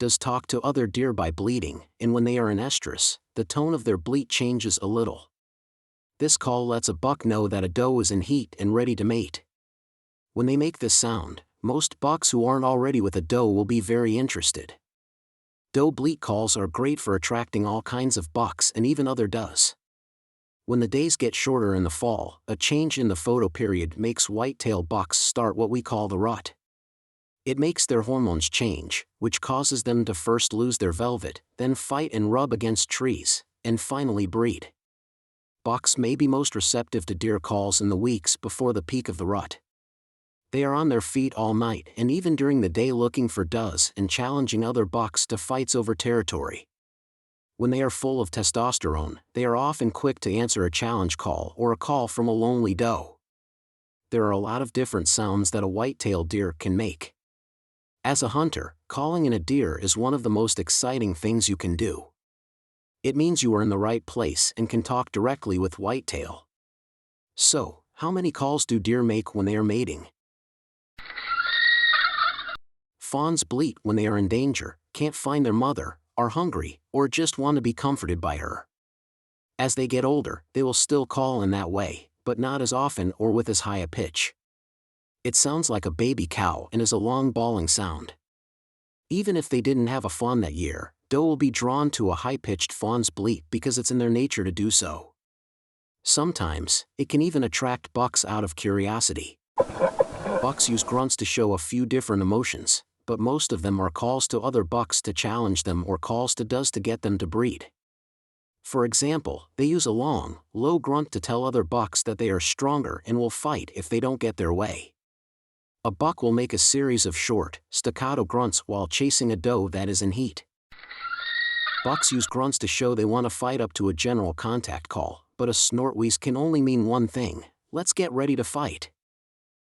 does talk to other deer by bleating, and when they are in estrus, the tone of their bleat changes a little. This call lets a buck know that a doe is in heat and ready to mate. When they make this sound, most bucks who aren't already with a doe will be very interested. Doe bleat calls are great for attracting all kinds of bucks and even other does. When the days get shorter in the fall, a change in the photoperiod makes whitetail bucks start what we call the rut. It makes their hormones change, which causes them to first lose their velvet, then fight and rub against trees, and finally breed. Bucks may be most receptive to deer calls in the weeks before the peak of the rut. They are on their feet all night and even during the day looking for does and challenging other bucks to fights over territory. When they are full of testosterone, they are often quick to answer a challenge call or a call from a lonely doe. There are a lot of different sounds that a white-tailed deer can make. As a hunter, calling in a deer is one of the most exciting things you can do. It means you are in the right place and can talk directly with whitetail. So, how many calls do deer make when they are mating? Fawns bleat when they are in danger, can't find their mother, are hungry, or just want to be comforted by her. As they get older, they will still call in that way, but not as often or with as high a pitch. It sounds like a baby cow and is a long bawling sound. Even if they didn't have a fawn that year, doe will be drawn to a high-pitched fawn's bleat because it's in their nature to do so. Sometimes, it can even attract bucks out of curiosity. Bucks use grunts to show a few different emotions, but most of them are calls to other bucks to challenge them or calls to does to get them to breed. For example, they use a long, low grunt to tell other bucks that they are stronger and will fight if they don't get their way. A buck will make a series of short, staccato grunts while chasing a doe that is in heat. Bucks use grunts to show they want to fight up to a general contact call, but a snort wheeze can only mean one thing: let's get ready to fight.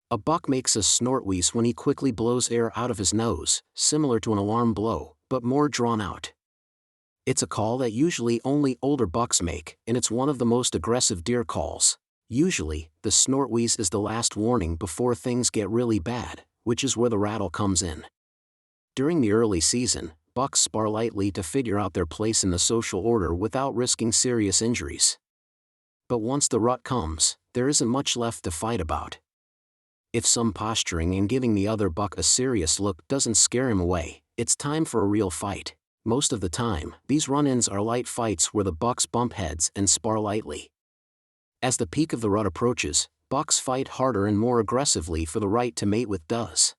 A buck makes a snort wheeze when he quickly blows air out of his nose, similar to an alarm blow, but more drawn out. It's a call that usually only older bucks make, and it's one of the most aggressive deer calls. Usually, the snort wheeze is the last warning before things get really bad, which is where the rattle comes in. During the early season, bucks spar lightly to figure out their place in the social order without risking serious injuries. But once the rut comes, there isn't much left to fight about. If some posturing and giving the other buck a serious look doesn't scare him away, it's time for a real fight. Most of the time, these run-ins are light fights where the bucks bump heads and spar lightly. As the peak of the rut approaches, bucks fight harder and more aggressively for the right to mate with does.